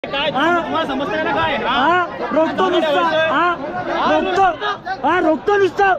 समजतंय ना काय? रोखतो नुसतं, रोखतो नुसतं.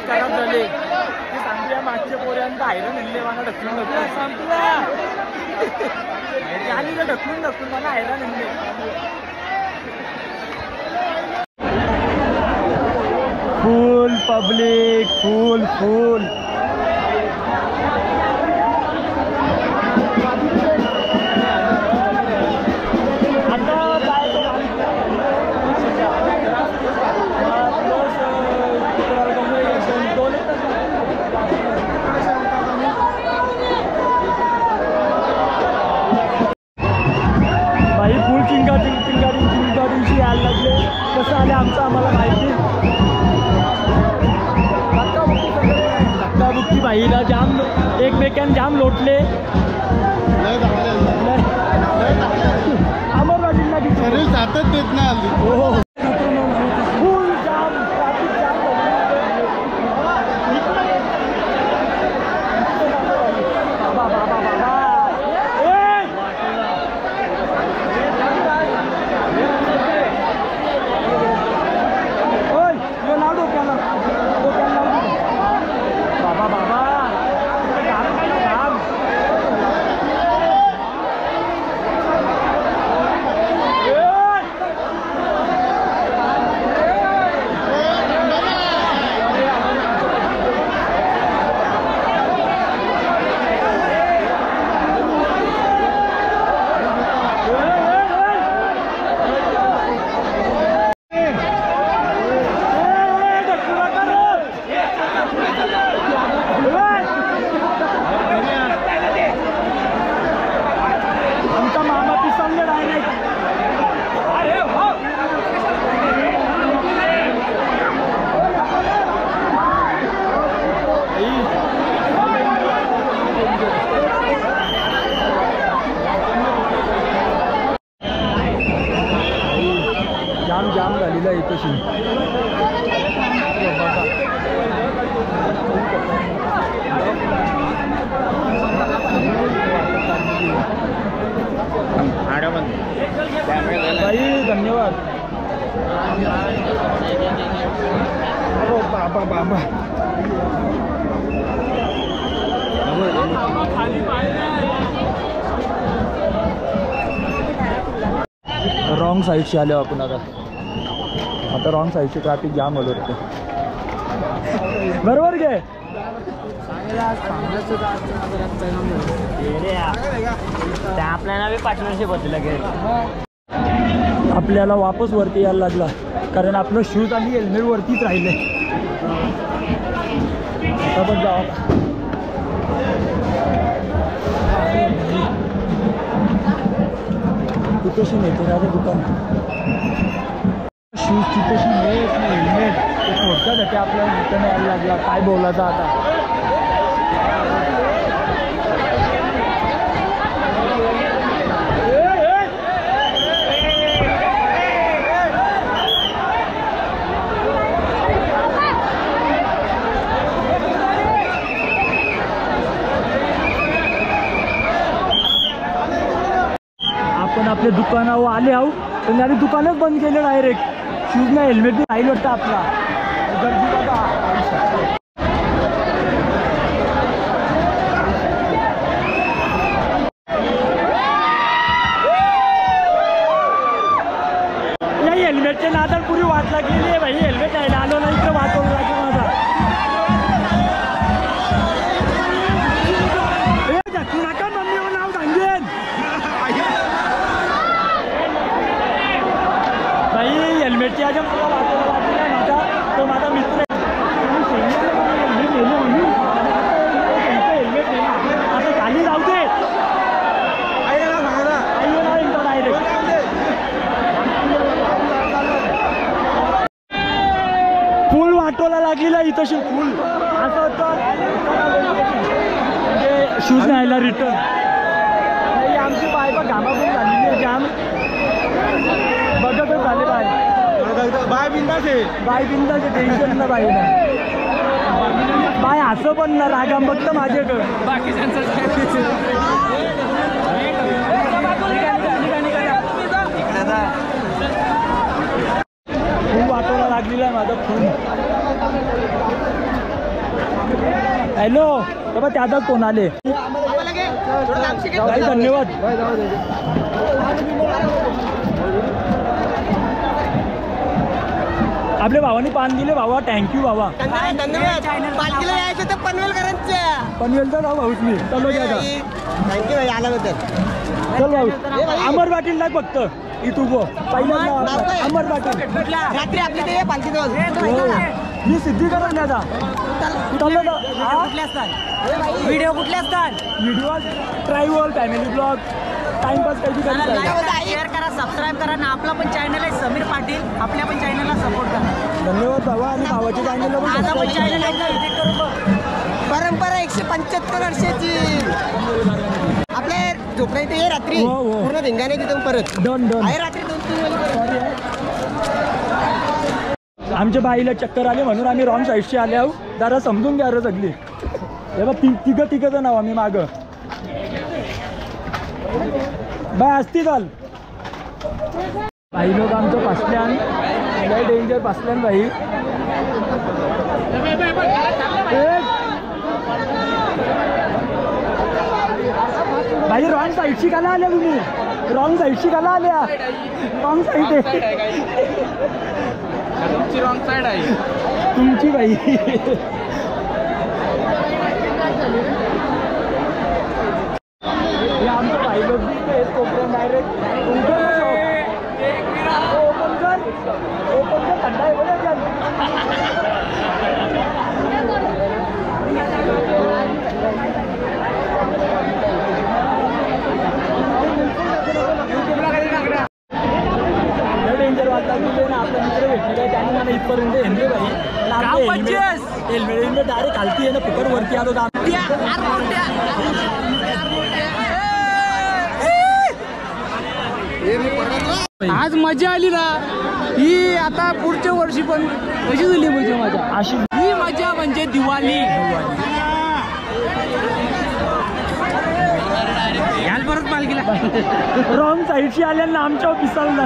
खराब झाले सांगूया मागच्या पोऱ्यांचा हैराण हल्लेवाना ढकलून संपला ढकलून मला हैराण हल्ले. फुल पब्लिक फुल चिंगाडीशी यायला लागले. कसं आले आमचं आम्हाला माहिती. धक्काबुक्की बाईला जाम एकमेकांना जाम लोटले. अमरवाडीला शरीर जातच देत नाही. हो फुल जाम ट्रॅफिक जाम. जाम झालेला आहे तशी. धन्यवाद. बाबा रॉंग साईडशी आलो आपण. आता रॉंग साईडची ट्रॅफिक जाम होत होते. बरोबर घे. आपल्याला पार्टनरशिप होती लगेच. आपल्याला वापस वरती यायला लागला कारण आपलं शूज आणि हेल्मेट वरतीच राहिले. आता पण जाऊ. तू कशी नेते राजा दुकान शूजची तशी नेत नाही हेल्मेट ते थोडक्यासाठी आपल्याला रिटर्न यायला लागला. काय बोलायचं आता. आपण आपल्या दुकानावर आले आहो पण आणि दुकानच बंद केलं डायरेक्ट. शूज नाही हेल्मेट बी राहील वाटतं आपला. गर्दी बघा. या हेल्मेटच्या नादात पुरी वाट लागलेली आहे भाई. हेल्मेट आहे आलो नाही इकडे वाचवलं लागेल माझा. नका मम्मी नाव सांगेन. इथं फुल असं होतं म्हणजे शूज न्यायला रिटर्न. आमची बाय बा घामाघूम झालेली आहे जाम. बघतच झाले बाय बिंदाच आहे टेन्शन ना बाईला. बाय असं पण ना रागाम बघतं माझ्याकडं बाकीच्यांचं. खूप वाटोला लागलेला आहे माझा फोन. हॅलो बाबा त्याचाच फोन आले. धन्यवाद. आपल्या भावाने पान दिले भावा. थँक्यू भावा. पालखीला यायचं तर पनवेलचा नाव भाऊच मी. चलो घ्या थँक्यू भाई आल्याबद्दल. चल भाऊ अमर पाटील लाग फक्त इथू गो पहिला अमर पाटील. रात्री आपली ते पालखी मी सिद्धीकरण द्याचा. कुठले असतात व्हिडिओ कुठले असतात. Video travel family blog timepass काही शेअर करा सबस्क्राईब करा ना. आपला पण चॅनल आहे समीर पाटील. आपल्या पण चॅनलला सपोर्ट करा. धन्यवाद भावा. आणि भावाच्या चॅनलला पण चॅनल परंपरा 175 वर्षाची. आपल्या झोपडा इथे रात्री पूर्ण धिंगाणे तिथून परत डन आहे रात्री 2-3 आमच्या बाईला चक्कर आले म्हणून आम्ही रॉंग साईडशी आले आहो. जरा समजून घ्या रे सगळी. हे बघ तिघं नाव आम्ही मागं बाय असती चाल. बाई लोक आमचं पासल्यान लय डेंजर पासल्यान बाई. बाई रॉंग साईडशी काला आल्या तुम्ही. रॉंग साईडशी काला आल्या. रॉंग साईड आहे तुमची. रॉंग साईड आहे तुमची बाई. आमचं बाई लोक कोकण डायरेक्ट ओपन कर थंडा आहे बघा. डेंजर वाटला ना. आपला मित्र भेटले त्याने मला इथपर्यंत हेंदे बाई हेल्मेट डायरेक्ट खालती आहे ना. फुकट वरती आलो. आज मजा आली ना. ही आता पुढच्या वर्षी पण कशी झाली मजा. मजा अशी ही मजा म्हणजे दिवाळी. याल परत पालखीला रॉंग साईडशी आल्यानं आमच्या पिसाला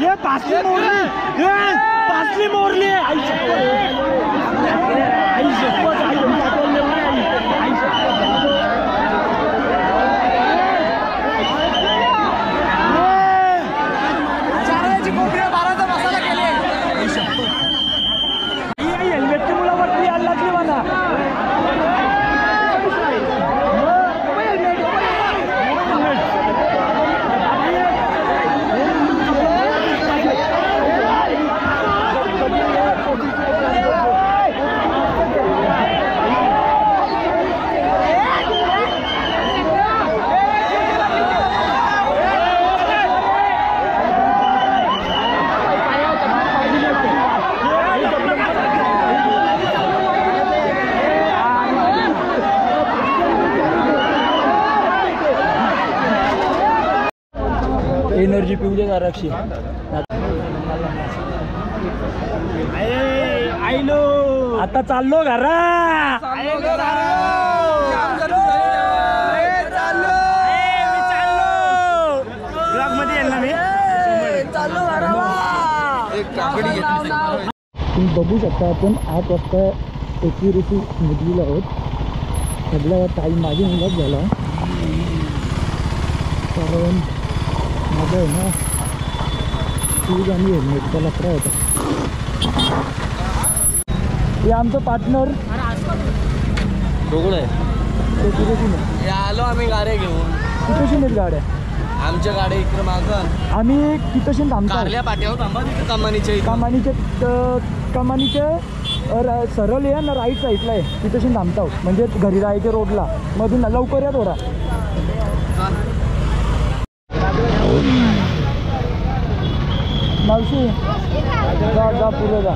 ये पासली मोरली आई शपथ हेल्मेटच्या मुलावरती यायला लागली मला. एनर्जी पिऊ दे जराशी. आईलो आता चाललो घरा. ब्लॉग मध्ये येईल ना मी. तुम्ही बघू शकता आपण 8 वाजता एक्युरेसी निघलेलो आहोत. सगळा टाईम मागे मुलाच झाला. कारण माझं आहे ना शूज आणि हेल्मेटचा लफडा होता. हे आमचं पार्टनर बघू आहे. आलो आम्ही गाड्या घेऊन. कितोशी नाहीत गाड्या आमच्या गाड्या इकडे मागं. आम्ही कितोशी थांबतो. पाट्यावर थांबा तिथे कमानीचे सरळ आहे ना राईट साईडला आहे. तिथेशी थांबतो म्हणजे घरी जायचे रोडला. मधून लवकर या थोडा. मावशी जा जा पुढे जा